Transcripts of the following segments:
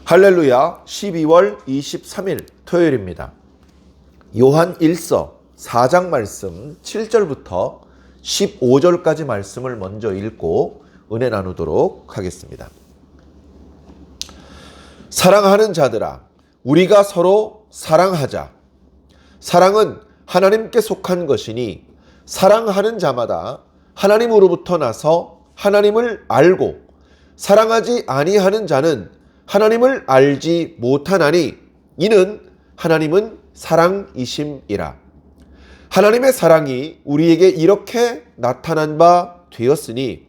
할렐루야. 12월 23일 토요일입니다. 요한 1서 4장 말씀 7절부터 15절까지 말씀을 먼저 읽고 은혜 나누도록 하겠습니다. 사랑하는 자들아, 우리가 서로 사랑하자. 사랑은 하나님께 속한 것이니 사랑하는 자마다 하나님으로부터 나서 하나님을 알고 사랑하지 아니하는 자는 하나님을 알지 못하나니 이는 하나님은 사랑이심이라. 하나님의 사랑이 우리에게 이렇게 나타난 바 되었으니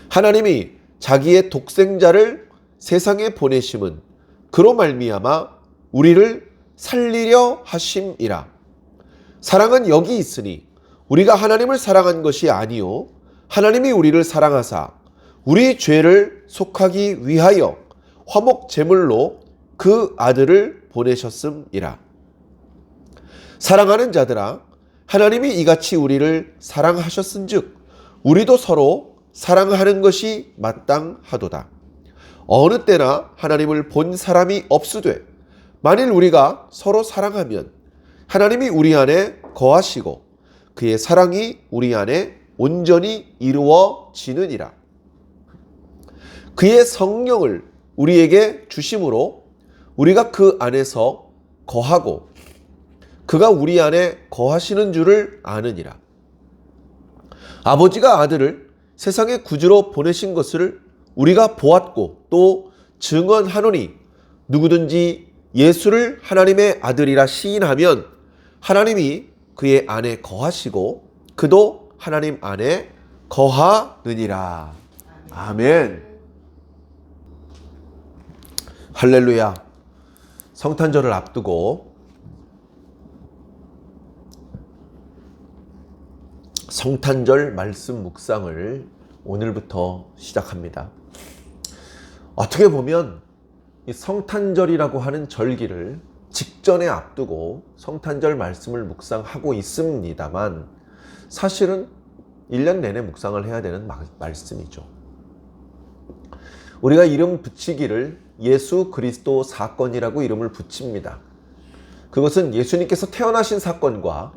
하나님이 자기의 독생자를 세상에 보내심은 그로 말미암아 우리를 살리려 하심이라. 사랑은 여기 있으니 우리가 하나님을 사랑한 것이 아니요 하나님이 우리를 사랑하사 우리 죄를 속하기 위하여 화목 제물로 그 아들을 보내셨음이라. 사랑하는 자들아, 하나님이 이같이 우리를 사랑하셨은즉 우리도 서로 사랑하는 것이 마땅하도다. 어느 때나 하나님을 본 사람이 없으되 만일 우리가 서로 사랑하면 하나님이 우리 안에 거하시고 그의 사랑이 우리 안에 온전히 이루어지느니라. 그의 성령을 우리에게 주심으로 우리가 그 안에서 거하고 그가 우리 안에 거하시는 줄을 아느니라. 아버지가 아들을 세상의 구주로 보내신 것을 우리가 보았고 또 증언하노니 누구든지 예수를 하나님의 아들이라 시인하면 하나님이 그의 안에 거하시고 그도 하나님 안에 거하느니라. 아멘. 할렐루야. 성탄절을 앞두고 성탄절 말씀 묵상을 오늘부터 시작합니다. 어떻게 보면 이 성탄절이라고 하는 절기를 직전에 앞두고 성탄절 말씀을 묵상하고 있습니다만 사실은 1년 내내 묵상을 해야 되는 말씀이죠. 우리가 이름 붙이기를 예수 그리스도 사건이라고 이름을 붙입니다. 그것은 예수님께서 태어나신 사건과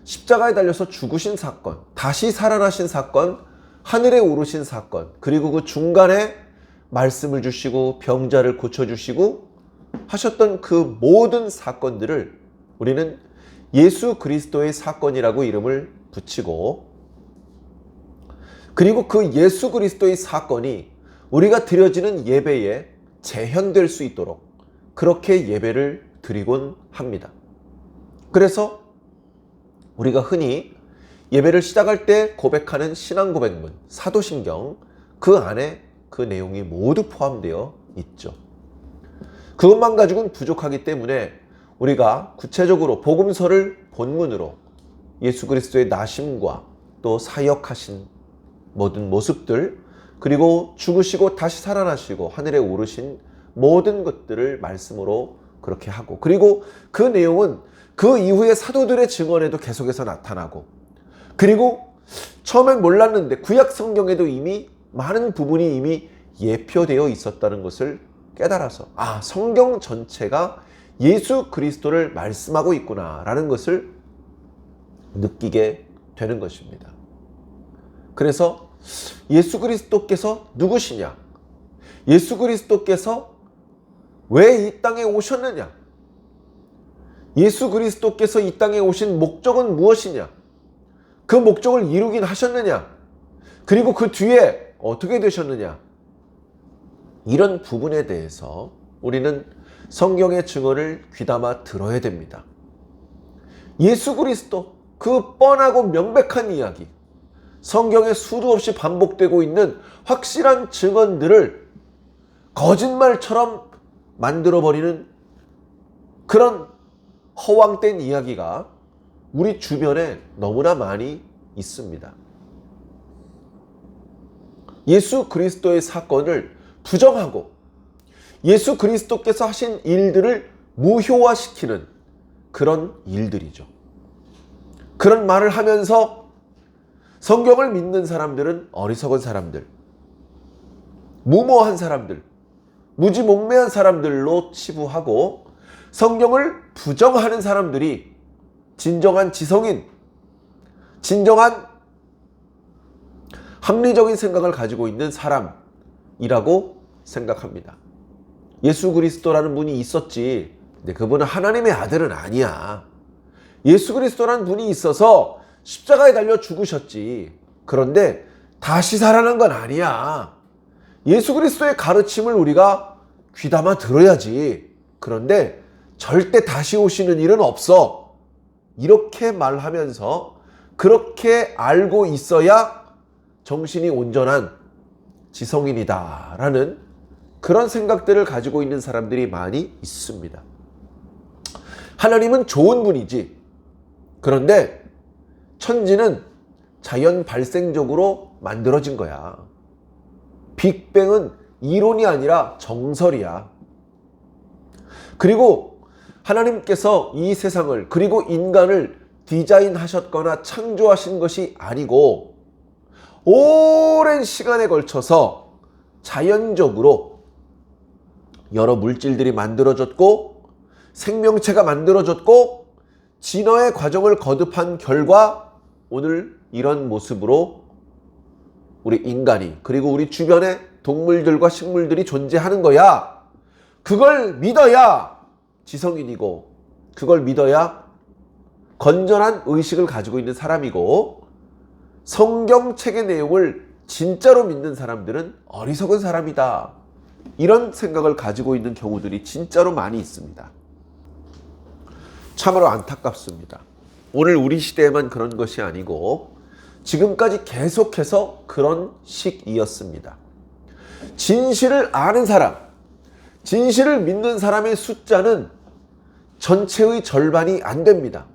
십자가에 달려서 죽으신 사건, 다시 살아나신 사건, 하늘에 오르신 사건, 그리고 그 중간에 말씀을 주시고 병자를 고쳐주시고 하셨던 그 모든 사건들을 우리는 예수 그리스도의 사건이라고 이름을 붙이고, 그리고 그 예수 그리스도의 사건이 우리가 드려지는 예배에 재현될 수 있도록 그렇게 예배를 드리곤 합니다. 그래서 우리가 흔히 예배를 시작할 때 고백하는 신앙 고백문, 사도신경, 그 안에 그 내용이 모두 포함되어 있죠. 그것만 가지고는 부족하기 때문에 우리가 구체적으로 복음서를 본문으로 예수 그리스도의 나심과 또 사역하신 모든 모습들, 그리고 죽으시고 다시 살아나시고 하늘에 오르신 모든 것들을 말씀으로 그렇게 하고, 그리고 그 내용은 그 이후에 사도들의 증언에도 계속해서 나타나고, 그리고 처음엔 몰랐는데 구약 성경에도 이미 많은 부분이 이미 예표되어 있었다는 것을 깨달아서 성경 전체가 예수 그리스도를 말씀하고 있구나라는 것을 느끼게 되는 것입니다. 그래서 예수 그리스도께서 누구시냐? 예수 그리스도께서 왜 이 땅에 오셨느냐? 예수 그리스도께서 이 땅에 오신 목적은 무엇이냐? 그 목적을 이루긴 하셨느냐? 그리고 그 뒤에 어떻게 되셨느냐? 이런 부분에 대해서 우리는 성경의 증언을 귀담아 들어야 됩니다. 예수 그리스도, 그 뻔하고 명백한 이야기, 성경에 수도 없이 반복되고 있는 확실한 증언들을 거짓말처럼 만들어버리는 그런 허황된 이야기가 우리 주변에 너무나 많이 있습니다. 예수 그리스도의 사건을 부정하고 예수 그리스도께서 하신 일들을 무효화시키는 그런 일들이죠. 그런 말을 하면서 성경을 믿는 사람들은 어리석은 사람들, 무모한 사람들, 무지몽매한 사람들로 치부하고 성경을 부정하는 사람들이 진정한 지성인, 진정한 합리적인 생각을 가지고 있는 사람이라고 생각합니다. 예수 그리스도라는 분이 있었지. 근데 그분은 하나님의 아들은 아니야. 예수 그리스도라는 분이 있어서 십자가에 달려 죽으셨지. 그런데 다시 살아난 건 아니야. 예수 그리스도의 가르침을 우리가 귀담아 들어야지. 그런데 절대 다시 오시는 일은 없어. 이렇게 말하면서 그렇게 알고 있어야 정신이 온전한 지성인이다라는 그런 생각들을 가지고 있는 사람들이 많이 있습니다. 하나님은 좋은 분이지. 그런데 천지는 자연 발생적으로 만들어진 거야. 빅뱅은 이론이 아니라 정설이야. 그리고 하나님께서 이 세상을 그리고 인간을 디자인하셨거나 창조하신 것이 아니고 오랜 시간에 걸쳐서 자연적으로 여러 물질들이 만들어졌고 생명체가 만들어졌고 진화의 과정을 거듭한 결과 오늘 이런 모습으로 우리 인간이 그리고 우리 주변의 동물들과 식물들이 존재하는 거야. 그걸 믿어야 지성인이고 그걸 믿어야 건전한 의식을 가지고 있는 사람이고 성경책의 내용을 진짜로 믿는 사람들은 어리석은 사람이다. 이런 생각을 가지고 있는 경우들이 진짜로 많이 있습니다. 참으로 안타깝습니다. 오늘 우리 시대에만 그런 것이 아니고 지금까지 계속해서 그런 식이었습니다. 진실을 아는 사람, 진실을 믿는 사람의 숫자는 전체의 절반이 안 됩니다.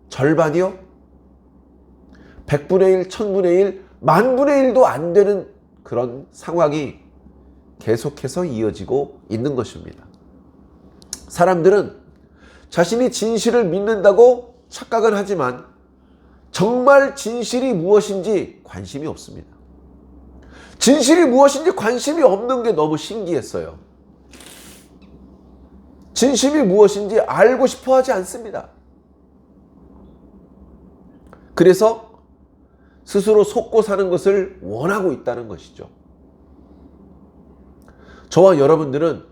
절반이요? 100분의 1, 1000분의 1, 만분의 1도 안 되는 그런 상황이 계속해서 이어지고 있는 것입니다. 사람들은 자신이 진실을 믿는다고 착각은 하지만 정말 진실이 무엇인지 관심이 없습니다. 진실이 무엇인지 관심이 없는 게 너무 신기했어요. 진심이 무엇인지 알고 싶어 하지 않습니다. 그래서 스스로 속고 사는 것을 원하고 있다는 것이죠. 저와 여러분들은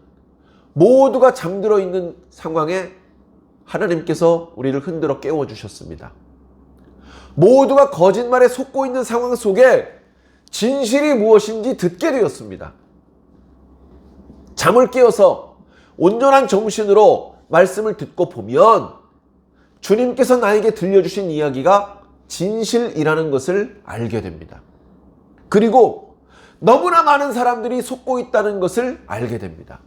모두가 잠들어 있는 상황에 하나님께서 우리를 흔들어 깨워주셨습니다. 모두가 거짓말에 속고 있는 상황 속에 진실이 무엇인지 듣게 되었습니다. 잠을 깨어서 온전한 정신으로 말씀을 듣고 보면 주님께서 나에게 들려주신 이야기가 진실이라는 것을 알게 됩니다. 그리고 너무나 많은 사람들이 속고 있다는 것을 알게 됩니다.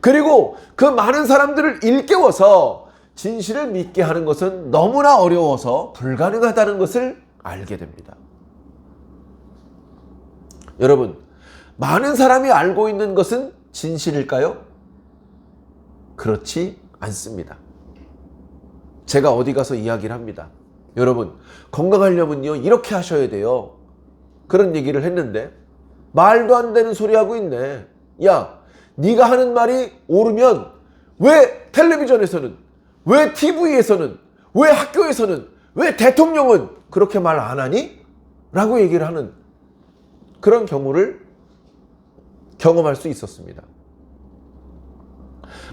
그리고 그 많은 사람들을 일깨워서 진실을 믿게 하는 것은 너무나 어려워서 불가능하다는 것을 알게 됩니다. 여러분, 많은 사람이 알고 있는 것은 진실일까요? 그렇지 않습니다. 제가 어디 가서 이야기를 합니다. 여러분, 건강하려면요 이렇게 하셔야 돼요. 그런 얘기를 했는데 말도 안 되는 소리 하고 있네. 야, 네가 하는 말이 옳으면 왜 텔레비전에서는, 왜 TV에서는, 왜 학교에서는, 왜 대통령은 그렇게 말 안 하니? 라고 얘기를 하는 그런 경우를 경험할 수 있었습니다.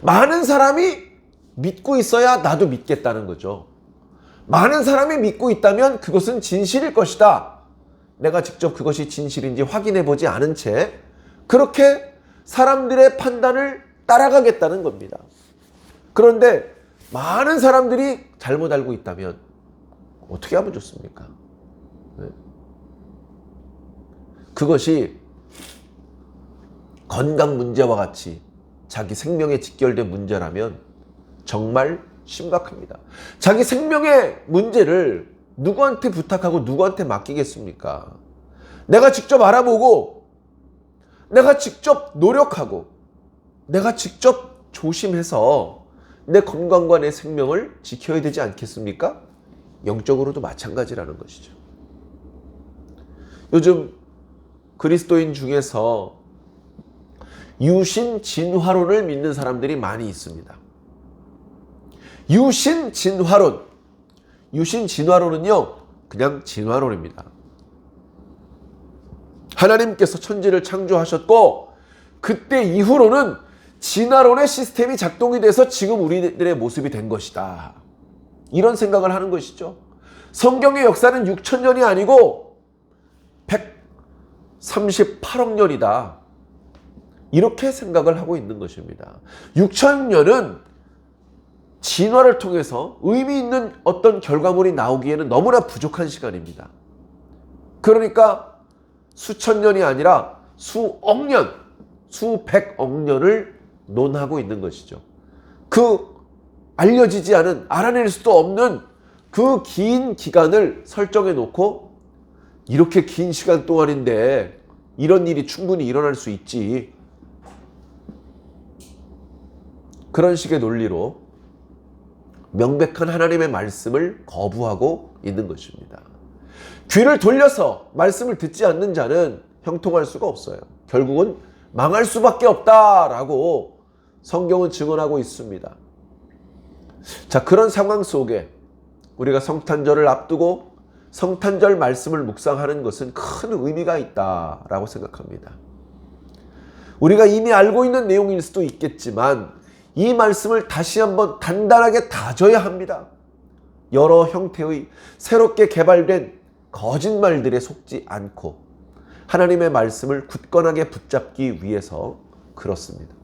많은 사람이 믿고 있어야 나도 믿겠다는 거죠. 많은 사람이 믿고 있다면 그것은 진실일 것이다. 내가 직접 그것이 진실인지 확인해 보지 않은 채 그렇게 사람들의 판단을 따라가겠다는 겁니다. 그런데 많은 사람들이 잘못 알고 있다면 어떻게 하면 좋습니까? 네. 그것이 건강 문제와 같이 자기 생명에 직결된 문제라면 정말 심각합니다. 자기 생명의 문제를 누구한테 부탁하고 누구한테 맡기겠습니까? 내가 직접 알아보고 내가 직접 노력하고 내가 직접 조심해서 내 건강과 내 생명을 지켜야 되지 않겠습니까? 영적으로도 마찬가지라는 것이죠. 요즘 그리스도인 중에서 유신 진화론을 믿는 사람들이 많이 있습니다. 유신 진화론. 유신 진화론은요, 그냥 진화론입니다. 하나님께서 천지를 창조하셨고 그때 이후로는 진화론의 시스템이 작동이 돼서 지금 우리들의 모습이 된 것이다. 이런 생각을 하는 것이죠. 성경의 역사는 6,000년이 아니고 138억 년이다. 이렇게 생각을 하고 있는 것입니다. 6,000년은 진화를 통해서 의미 있는 어떤 결과물이 나오기에는 너무나 부족한 시간입니다. 그러니까 수천 년이 아니라 수억 년, 수백억 년을 논하고 있는 것이죠. 그 알려지지 않은, 알아낼 수도 없는 그 긴 기간을 설정해 놓고 이렇게 긴 시간 동안인데 이런 일이 충분히 일어날 수 있지. 그런 식의 논리로 명백한 하나님의 말씀을 거부하고 있는 것입니다. 귀를 돌려서 말씀을 듣지 않는 자는 형통할 수가 없어요. 결국은 망할 수밖에 없다라고 성경은 증언하고 있습니다. 자, 그런 상황 속에 우리가 성탄절을 앞두고 성탄절 말씀을 묵상하는 것은 큰 의미가 있다라고 생각합니다. 우리가 이미 알고 있는 내용일 수도 있겠지만 이 말씀을 다시 한번 단단하게 다져야 합니다. 여러 형태의 새롭게 개발된 거짓말들에 속지 않고 하나님의 말씀을 굳건하게 붙잡기 위해서 그렇습니다.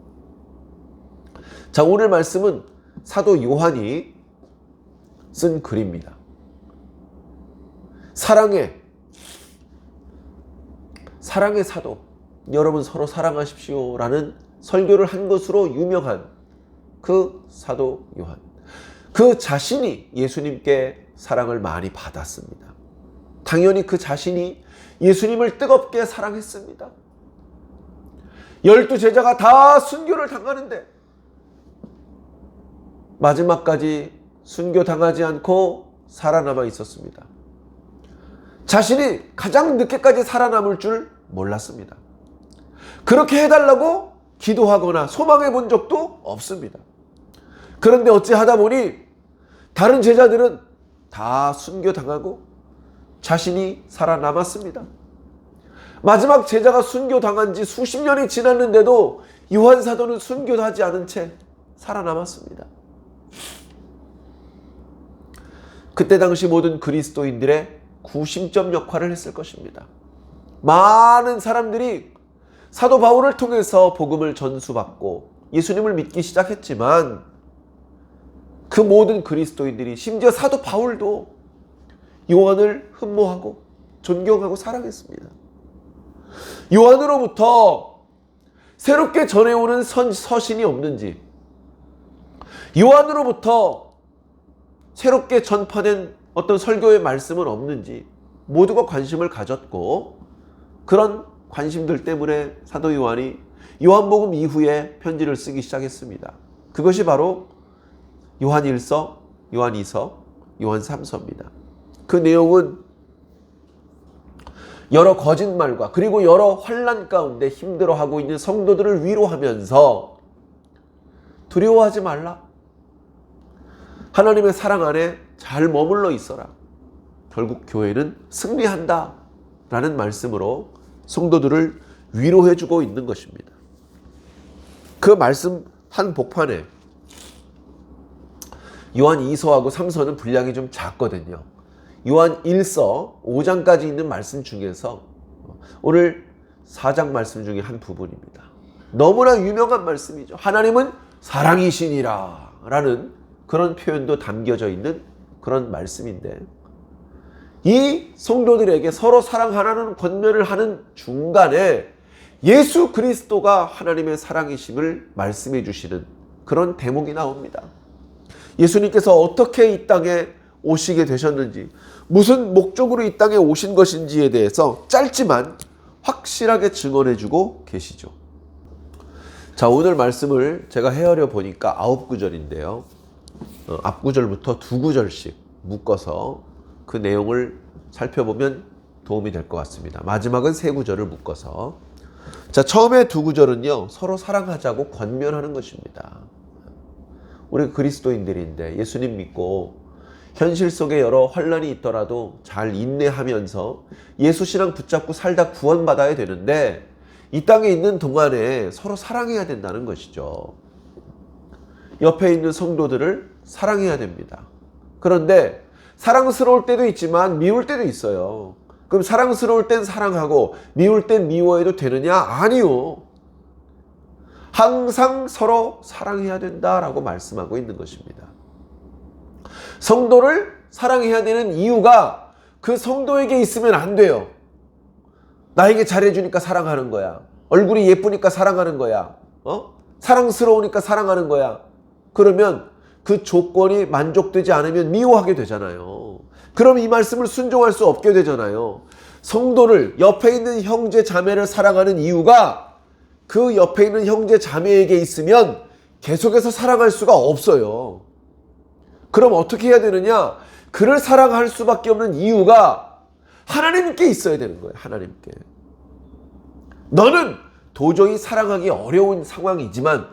자, 오늘 말씀은 사도 요한이 쓴 글입니다. 사랑의 사도, 여러분 서로 사랑하십시오 라는 설교를 한 것으로 유명한 그 사도 요한. 그 자신이 예수님께 사랑을 많이 받았습니다. 당연히 그 자신이 예수님을 뜨겁게 사랑했습니다. 12제자가 다 순교를 당하는데 마지막까지 순교당하지 않고 살아남아 있었습니다. 자신이 가장 늦게까지 살아남을 줄 몰랐습니다. 그렇게 해달라고 기도하거나 소망해 본 적도 없습니다. 그런데 어찌하다 보니 다른 제자들은 다 순교당하고 자신이 살아남았습니다. 마지막 제자가 순교당한 지 수십 년이 지났는데도 요한 사도는 순교하지 않은 채 살아남았습니다. 그때 당시 모든 그리스도인들의 구심점 역할을 했을 것입니다. 많은 사람들이 사도 바울을 통해서 복음을 전수받고 예수님을 믿기 시작했지만 그 모든 그리스도인들이, 심지어 사도 바울도 요한을 흠모하고 존경하고 사랑했습니다. 요한으로부터 새롭게 전해오는 서신이 없는지, 요한으로부터 새롭게 전파된 어떤 설교의 말씀은 없는지 모두가 관심을 가졌고, 그런 관심들 때문에 사도 요한이 요한복음 이후에 편지를 쓰기 시작했습니다. 그것이 바로 요한 1서, 요한 2서, 요한 3서입니다. 그 내용은 여러 거짓말과 그리고 여러 환난 가운데 힘들어하고 있는 성도들을 위로하면서 두려워하지 말라. 하나님의 사랑 안에 잘 머물러 있어라. 결국 교회는 승리한다. 라는 말씀으로 성도들을 위로해주고 있는 것입니다. 그 말씀 한 복판에 요한 2서하고 3서는 분량이 좀 작거든요. 요한 1서 5장까지 있는 말씀 중에서 오늘 4장 말씀 중에 한 부분입니다. 너무나 유명한 말씀이죠. 하나님은 사랑이시니라 라는 그런 표현도 담겨져 있는 그런 말씀인데, 이 성도들에게 서로 사랑하라는 권면을 하는 중간에 예수 그리스도가 하나님의 사랑이심을 말씀해 주시는 그런 대목이 나옵니다. 예수님께서 어떻게 이 땅에 오시게 되셨는지, 무슨 목적으로 이 땅에 오신 것인지에 대해서 짧지만 확실하게 증언해 주고 계시죠. 자, 오늘 말씀을 제가 헤아려 보니까 9구절인데요. 앞구절부터 2구절씩 묶어서 그 내용을 살펴보면 도움이 될 것 같습니다. 마지막은 3구절을 묶어서 자, 처음에 두 구절은요, 서로 사랑하자고 권면하는 것입니다. 우리 그리스도인들인데 예수님 믿고 현실 속에 여러 환란이 있더라도 잘 인내하면서 예수 신앙 붙잡고 살다 구원받아야 되는데 이 땅에 있는 동안에 서로 사랑해야 된다는 것이죠. 옆에 있는 성도들을 사랑해야 됩니다. 그런데 사랑스러울 때도 있지만 미울 때도 있어요. 그럼 사랑스러울 땐 사랑하고 미울 땐 미워해도 되느냐? 아니요. 항상 서로 사랑해야 된다라고 말씀하고 있는 것입니다. 성도를 사랑해야 되는 이유가 그 성도에게 있으면 안 돼요. 나에게 잘해주니까 사랑하는 거야. 얼굴이 예쁘니까 사랑하는 거야. 사랑스러우니까 사랑하는 거야. 그러면 그 조건이 만족되지 않으면 미워하게 되잖아요. 그럼 이 말씀을 순종할 수 없게 되잖아요. 성도를, 옆에 있는 형제 자매를 사랑하는 이유가 그 옆에 있는 형제 자매에게 있으면 계속해서 사랑할 수가 없어요. 그럼 어떻게 해야 되느냐? 그를 사랑할 수밖에 없는 이유가 하나님께 있어야 되는 거예요. 하나님께. 너는 도저히 사랑하기 어려운 상황이지만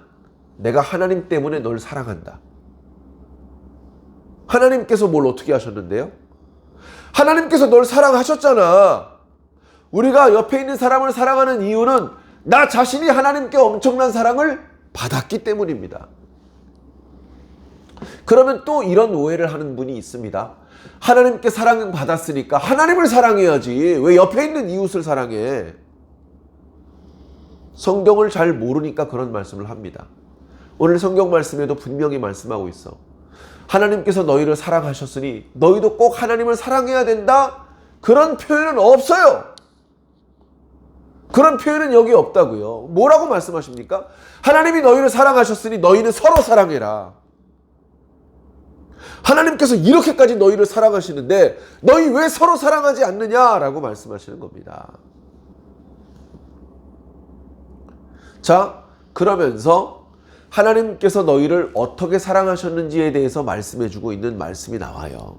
내가 하나님 때문에 널 사랑한다. 하나님께서 뭘 어떻게 하셨는데요? 하나님께서 널 사랑하셨잖아. 우리가 옆에 있는 사람을 사랑하는 이유는 나 자신이 하나님께 엄청난 사랑을 받았기 때문입니다. 그러면 또 이런 오해를 하는 분이 있습니다. 하나님께 사랑을 받았으니까 하나님을 사랑해야지. 왜 옆에 있는 이웃을 사랑해? 성경을 잘 모르니까 그런 말씀을 합니다. 오늘 성경 말씀에도 분명히 말씀하고 있어. 하나님께서 너희를 사랑하셨으니 너희도 꼭 하나님을 사랑해야 된다? 그런 표현은 없어요. 그런 표현은 여기 없다고요. 뭐라고 말씀하십니까? 하나님이 너희를 사랑하셨으니 너희는 서로 사랑해라. 하나님께서 이렇게까지 너희를 사랑하시는데 너희 왜 서로 사랑하지 않느냐라고 말씀하시는 겁니다. 자, 그러면서 하나님께서 너희를 어떻게 사랑하셨는지에 대해서 말씀해주고 있는 말씀이 나와요.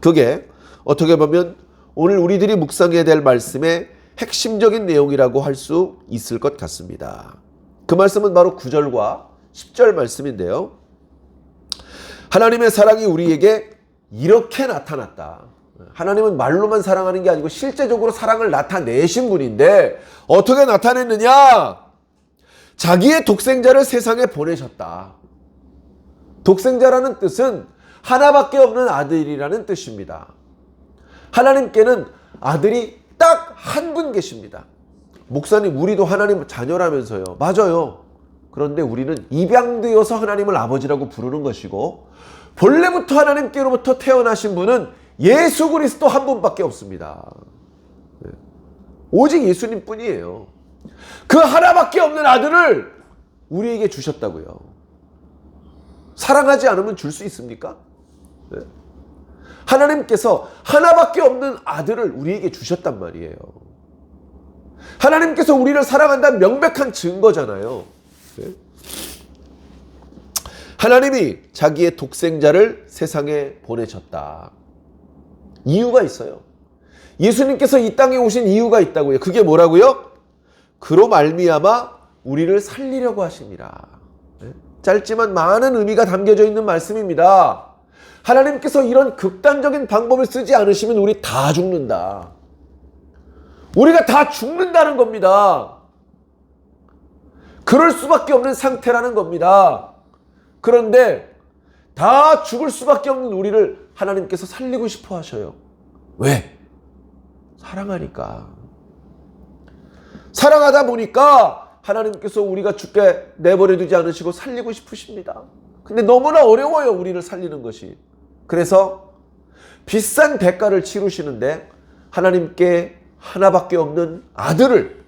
그게 어떻게 보면 오늘 우리들이 묵상해야 될 말씀의 핵심적인 내용이라고 할 수 있을 것 같습니다. 그 말씀은 바로 9절과 10절 말씀인데요. 하나님의 사랑이 우리에게 이렇게 나타났다. 하나님은 말로만 사랑하는 게 아니고 실제적으로 사랑을 나타내신 분인데 어떻게 나타냈느냐? 자기의 독생자를 세상에 보내셨다. 독생자라는 뜻은 하나밖에 없는 아들이라는 뜻입니다. 하나님께는 아들이 딱 한 분 계십니다. 목사님, 우리도 하나님 자녀라면서요. 맞아요. 그런데 우리는 입양되어서 하나님을 아버지라고 부르는 것이고 본래부터 하나님께로부터 태어나신 분은 예수 그리스도 한 분밖에 없습니다. 오직 예수님 뿐이에요. 그 하나밖에 없는 아들을 우리에게 주셨다고요. 사랑하지 않으면 줄 수 있습니까? 하나님께서 하나밖에 없는 아들을 우리에게 주셨단 말이에요. 하나님께서 우리를 사랑한다는 명백한 증거잖아요. 하나님이 자기의 독생자를 세상에 보내셨다. 이유가 있어요. 예수님께서 이 땅에 오신 이유가 있다고요. 그게 뭐라고요? 그로 말미암아 우리를 살리려고 하십니다. 짧지만 많은 의미가 담겨져 있는 말씀입니다. 하나님께서 이런 극단적인 방법을 쓰지 않으시면 우리 다 죽는다. 우리가 다 죽는다는 겁니다. 그럴 수밖에 없는 상태라는 겁니다. 그런데 다 죽을 수밖에 없는 우리를 하나님께서 살리고 싶어 하셔요. 왜? 사랑하니까. 사랑하다 보니까 하나님께서 우리가 죽게 내버려 두지 않으시고 살리고 싶으십니다. 근데 너무나 어려워요, 우리를 살리는 것이. 그래서 비싼 대가를 치르시는데 하나님께 하나밖에 없는 아들을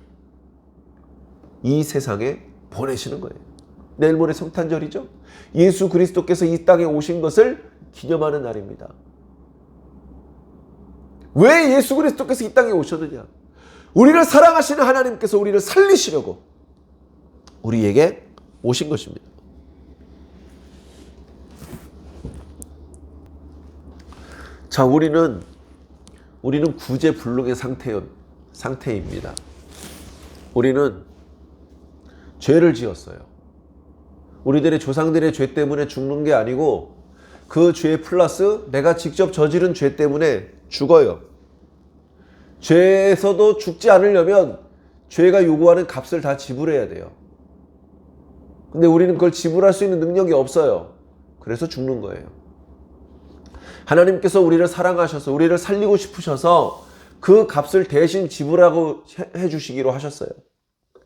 이 세상에 보내시는 거예요. 내일 모레 성탄절이죠. 예수 그리스도께서 이 땅에 오신 것을 기념하는 날입니다. 왜 예수 그리스도께서 이 땅에 오셨느냐? 우리를 사랑하시는 하나님께서 우리를 살리시려고 우리에게 오신 것입니다. 자, 우리는 구제불능의 상태입니다. 우리는 죄를 지었어요. 우리들의 조상들의 죄 때문에 죽는 게 아니고 그 죄 플러스 내가 직접 저지른 죄 때문에 죽어요. 죄에서도 죽지 않으려면 죄가 요구하는 값을 다 지불해야 돼요. 근데 우리는 그걸 지불할 수 있는 능력이 없어요. 그래서 죽는 거예요. 하나님께서 우리를 사랑하셔서 우리를 살리고 싶으셔서 그 값을 대신 지불하고 해주시기로 하셨어요.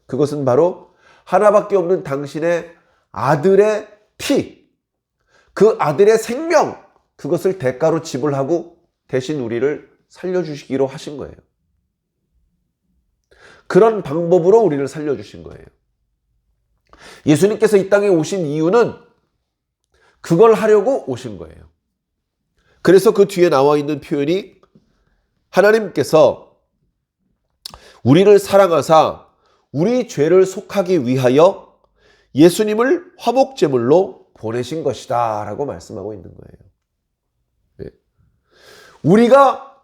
그것은 바로 하나밖에 없는 당신의 아들의 피, 그 아들의 생명, 그것을 대가로 지불하고 대신 우리를 살려주시기로 하신 거예요. 그런 방법으로 우리를 살려주신 거예요. 예수님께서 이 땅에 오신 이유는 그걸 하려고 오신 거예요. 그래서 그 뒤에 나와 있는 표현이 하나님께서 우리를 사랑하사 우리 죄를 속하기 위하여 예수님을 화목제물로 보내신 것이다 라고 말씀하고 있는 거예요. 네. 우리가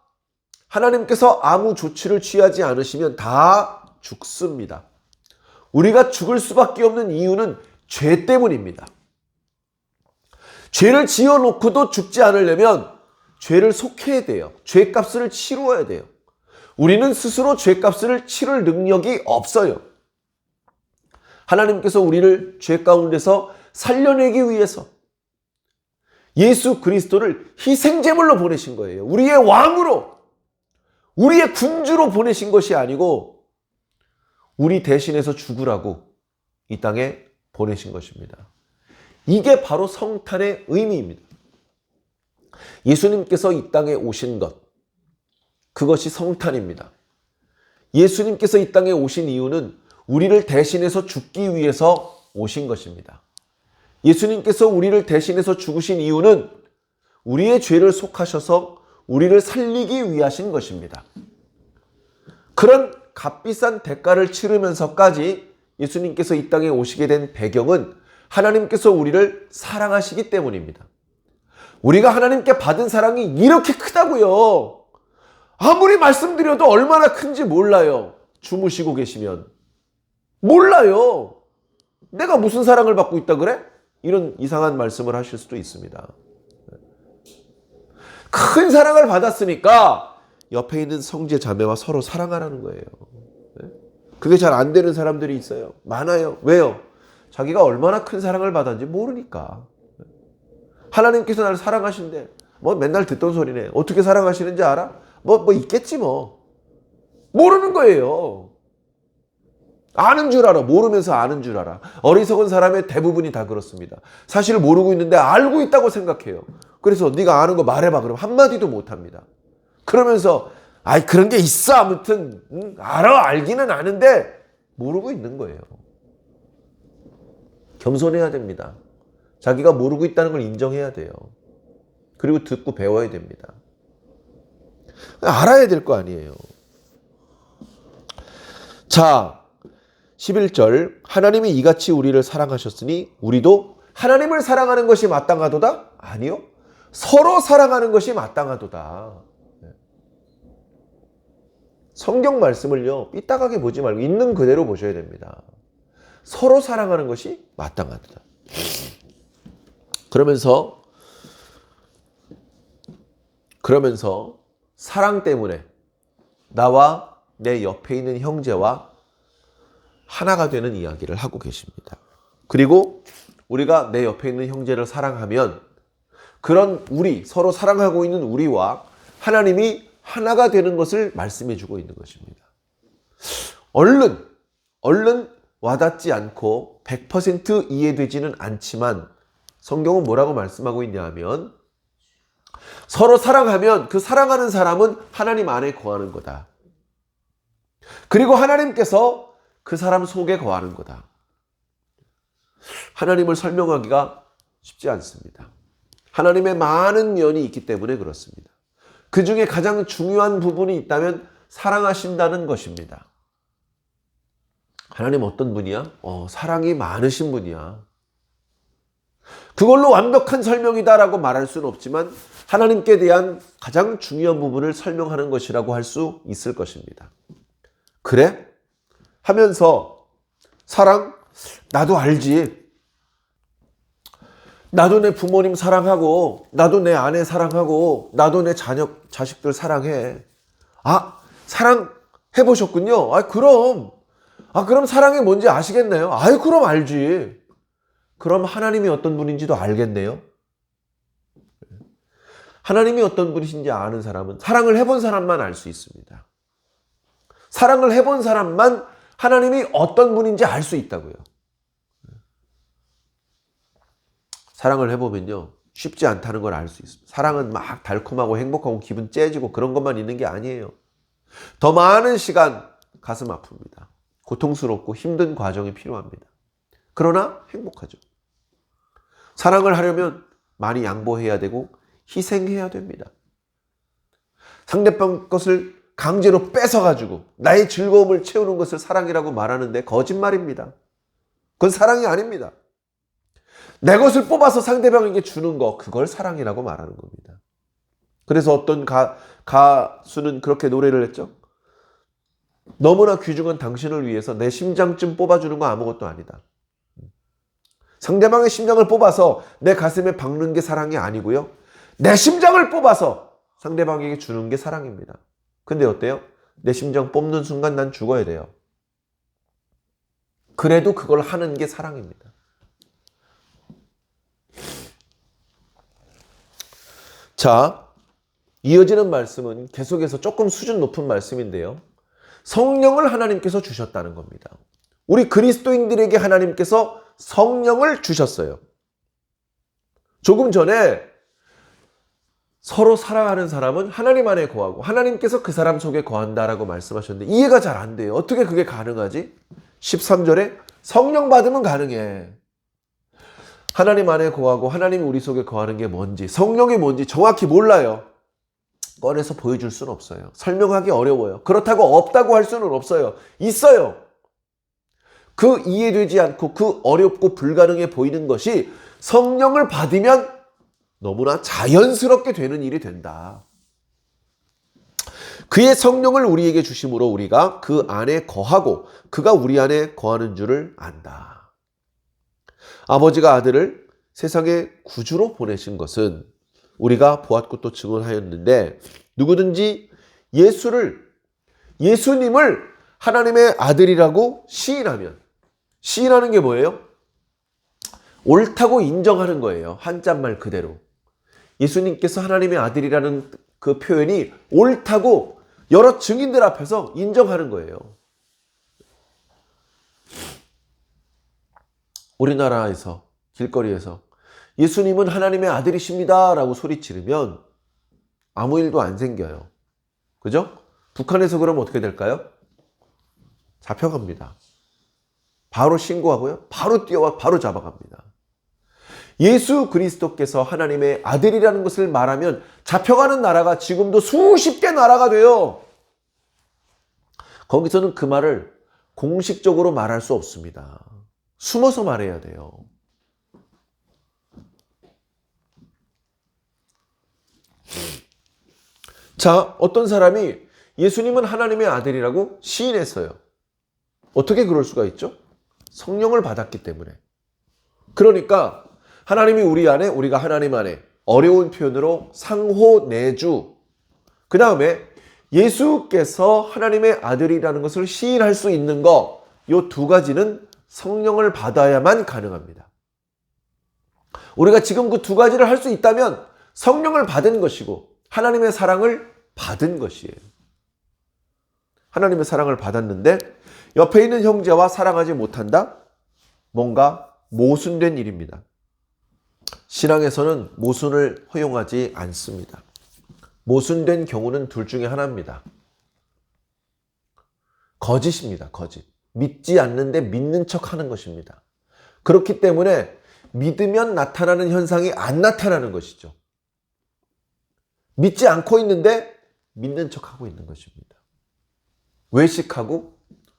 하나님께서 아무 조치를 취하지 않으시면 다 죽습니다. 우리가 죽을 수밖에 없는 이유는 죄 때문입니다. 죄를 지어놓고도 죽지 않으려면 죄를 속해야 돼요. 죄값을 치루어야 돼요. 우리는 스스로 죄값을 치를 능력이 없어요. 하나님께서 우리를 죄 가운데서 살려내기 위해서 예수 그리스도를 희생제물로 보내신 거예요. 우리의 왕으로, 우리의 군주로 보내신 것이 아니고 우리 대신해서 죽으라고 이 땅에 보내신 것입니다. 이게 바로 성탄의 의미입니다. 예수님께서 이 땅에 오신 것, 그것이 성탄입니다. 예수님께서 이 땅에 오신 이유는 우리를 대신해서 죽기 위해서 오신 것입니다. 예수님께서 우리를 대신해서 죽으신 이유는 우리의 죄를 속하셔서 우리를 살리기 위하신 것입니다. 그런 값비싼 대가를 치르면서까지 예수님께서 이 땅에 오시게 된 배경은 하나님께서 우리를 사랑하시기 때문입니다. 우리가 하나님께 받은 사랑이 이렇게 크다고요. 아무리 말씀드려도 얼마나 큰지 몰라요. 주무시고 계시면. 몰라요. 내가 무슨 사랑을 받고 있다 그래? 이런 이상한 말씀을 하실 수도 있습니다. 큰 사랑을 받았으니까 옆에 있는 형제 자매와 서로 사랑하라는 거예요. 그게 잘 안 되는 사람들이 있어요. 많아요. 왜요? 자기가 얼마나 큰 사랑을 받았는지 모르니까. 하나님께서 나를 사랑하신대. 뭐 맨날 듣던 소리네. 어떻게 사랑하시는지 알아? 뭐 있겠지 뭐. 모르는 거예요. 아는 줄 알아. 모르면서 아는 줄 알아. 어리석은 사람의 대부분이 다 그렇습니다. 사실 모르고 있는데 알고 있다고 생각해요. 그래서 네가 아는 거 말해봐. 그럼 한마디도 못합니다. 그러면서 아이 그런 게 있어. 아무튼 알아. 알기는 아는데 모르고 있는 거예요. 겸손해야 됩니다. 자기가 모르고 있다는 걸 인정해야 돼요. 그리고 듣고 배워야 됩니다. 알아야 될 거 아니에요. 자, 11절 하나님이 이같이 우리를 사랑하셨으니 우리도 하나님을 사랑하는 것이 마땅하도다? 아니요. 서로 사랑하는 것이 마땅하도다. 성경 말씀을요 삐딱하게 보지 말고 있는 그대로 보셔야 됩니다. 서로 사랑하는 것이 마땅하도다. 그러면서 사랑 때문에 나와 내 옆에 있는 형제와 하나가 되는 이야기를 하고 계십니다. 그리고 우리가 내 옆에 있는 형제를 사랑하면 그런 우리, 서로 사랑하고 있는 우리와 하나님이 하나가 되는 것을 말씀해 주고 있는 것입니다. 얼른 와닿지 않고 100% 이해되지는 않지만 성경은 뭐라고 말씀하고 있냐 하면 서로 사랑하면 그 사랑하는 사람은 하나님 안에 거하는 거다. 그리고 하나님께서 그 사람 속에 거하는 거다. 하나님을 설명하기가 쉽지 않습니다. 하나님의 많은 면이 있기 때문에 그렇습니다. 그 중에 가장 중요한 부분이 있다면 사랑하신다는 것입니다. 하나님 어떤 분이야? 사랑이 많으신 분이야. 그걸로 완벽한 설명이다라고 말할 수는 없지만 하나님께 대한 가장 중요한 부분을 설명하는 것이라고 할 수 있을 것입니다. 그래? 하면서 사랑? 나도 알지. 나도 내 부모님 사랑하고, 나도 내 아내 사랑하고, 나도 내 자식들 사랑해. 아, 사랑해보셨군요. 그럼 사랑이 뭔지 아시겠네요. 그럼 알지. 그럼 하나님이 어떤 분인지도 알겠네요. 하나님이 어떤 분이신지 아는 사람은 사랑을 해본 사람만 알 수 있습니다. 사랑을 해본 사람만 하나님이 어떤 분인지 알 수 있다고요. 사랑을 해보면요, 쉽지 않다는 걸 알 수 있습니다. 사랑은 막 달콤하고 행복하고 기분 째지고 그런 것만 있는 게 아니에요. 더 많은 시간 가슴 아픕니다. 고통스럽고 힘든 과정이 필요합니다. 그러나 행복하죠. 사랑을 하려면 많이 양보해야 되고 희생해야 됩니다. 상대방 것을 강제로 뺏어가지고 나의 즐거움을 채우는 것을 사랑이라고 말하는데 거짓말입니다. 그건 사랑이 아닙니다. 내 것을 뽑아서 상대방에게 주는 거, 그걸 사랑이라고 말하는 겁니다. 그래서 어떤 가수는 그렇게 노래를 했죠. 너무나 귀중한 당신을 위해서 내 심장쯤 뽑아주는 거 아무것도 아니다. 상대방의 심장을 뽑아서 내 가슴에 박는 게 사랑이 아니고요. 내 심장을 뽑아서 상대방에게 주는 게 사랑입니다. 근데 어때요? 내 심장 뽑는 순간 난 죽어야 돼요. 그래도 그걸 하는 게 사랑입니다. 자, 이어지는 말씀은 계속해서 조금 수준 높은 말씀인데요. 성령을 하나님께서 주셨다는 겁니다. 우리 그리스도인들에게 하나님께서 성령을 주셨어요. 조금 전에 서로 사랑하는 사람은 하나님 안에 거하고 하나님께서 그 사람 속에 거한다라고 말씀하셨는데 이해가 잘 안 돼요. 어떻게 그게 가능하지? 13절에 성령 받으면 가능해. 하나님 안에 거하고 하나님이 우리 속에 거하는 게 뭔지, 성령이 뭔지 정확히 몰라요. 꺼내서 보여줄 수는 없어요. 설명하기 어려워요. 그렇다고 없다고 할 수는 없어요. 있어요. 그 이해되지 않고 그 어렵고 불가능해 보이는 것이 성령을 받으면 너무나 자연스럽게 되는 일이 된다. 그의 성령을 우리에게 주심으로 우리가 그 안에 거하고 그가 우리 안에 거하는 줄을 안다. 아버지가 아들을 세상의 구주로 보내신 것은 우리가 보았고 또 증언하였는데 누구든지 예수님을 하나님의 아들이라고 시인하는 게 뭐예요? 옳다고 인정하는 거예요. 한자말 그대로. 예수님께서 하나님의 아들이라는 그 표현이 옳다고 여러 증인들 앞에서 인정하는 거예요. 우리나라에서 길거리에서 예수님은 하나님의 아들이십니다 라고 소리 지르면 아무 일도 안 생겨요. 그죠? 북한에서 그러면 어떻게 될까요? 잡혀갑니다. 바로 신고하고요. 바로 뛰어와 바로 잡아갑니다. 예수 그리스도께서 하나님의 아들이라는 것을 말하면 잡혀가는 나라가 지금도 수십 개 나라가 돼요. 거기서는 그 말을 공식적으로 말할 수 없습니다. 숨어서 말해야 돼요. 자, 어떤 사람이 예수님은 하나님의 아들이라고 시인했어요. 어떻게 그럴 수가 있죠? 성령을 받았기 때문에. 그러니까 하나님이 우리 안에, 우리가 하나님 안에, 어려운 표현으로 상호내주. 그 다음에 예수께서 하나님의 아들이라는 것을 시인할 수 있는 거, 이 두 가지는 성령을 받아야만 가능합니다. 우리가 지금 그 두 가지를 할 수 있다면 성령을 받은 것이고 하나님의 사랑을 받은 것이에요. 하나님의 사랑을 받았는데 옆에 있는 형제와 사랑하지 못한다? 뭔가 모순된 일입니다. 신앙에서는 모순을 허용하지 않습니다. 모순된 경우는 둘 중에 하나입니다. 거짓입니다. 거짓. 믿지 않는데 믿는 척 하는 것입니다. 그렇기 때문에 믿으면 나타나는 현상이 안 나타나는 것이죠. 믿지 않고 있는데 믿는 척하고 있는 것입니다. 외식하고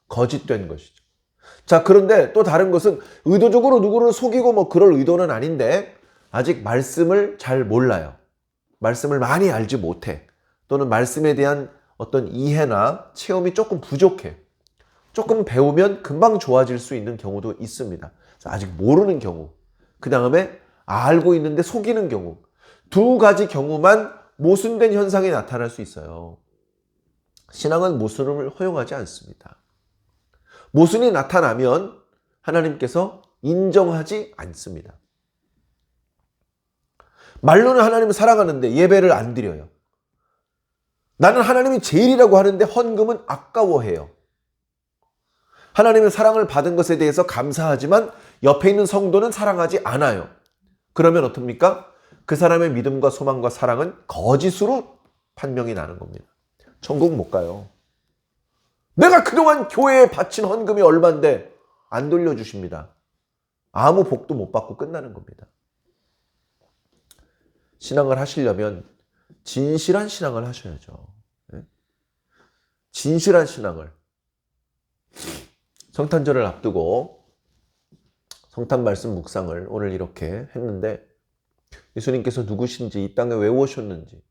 거짓된 것이죠. 자, 그런데 또 다른 것은 의도적으로 누구를 속이고 뭐 그럴 의도는 아닌데 아직 말씀을 잘 몰라요. 말씀을 많이 알지 못해. 또는 말씀에 대한 어떤 이해나 체험이 조금 부족해. 조금 배우면 금방 좋아질 수 있는 경우도 있습니다. 아직 모르는 경우, 그 다음에 알고 있는데 속이는 경우, 두 가지 경우만 모순된 현상이 나타날 수 있어요. 신앙은 모순을 허용하지 않습니다. 모순이 나타나면 하나님께서 인정하지 않습니다. 말로는 하나님을 사랑하는데 예배를 안 드려요. 나는 하나님이 제일이라고 하는데 헌금은 아까워해요. 하나님의 사랑을 받은 것에 대해서 감사하지만 옆에 있는 성도는 사랑하지 않아요. 그러면 어떻습니까? 그 사람의 믿음과 소망과 사랑은 거짓으로 판명이 나는 겁니다. 천국 못 가요. 내가 그동안 교회에 바친 헌금이 얼만데 안 돌려주십니다. 아무 복도 못 받고 끝나는 겁니다. 신앙을 하시려면 진실한 신앙을 하셔야죠. 진실한 신앙을. 성탄절을 앞두고 성탄 말씀 묵상을 오늘 이렇게 했는데 예수님께서 누구신지, 이 땅에 왜 오셨는지,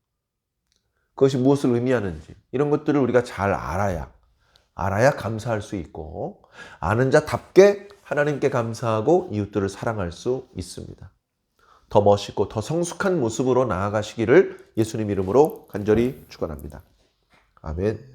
그것이 무엇을 의미하는지 이런 것들을 우리가 잘 알아야 감사할 수 있고, 아는 자답게 하나님께 감사하고 이웃들을 사랑할 수 있습니다. 더 멋있고 더 성숙한 모습으로 나아가시기를 예수님 이름으로 간절히 축원합니다. 아멘.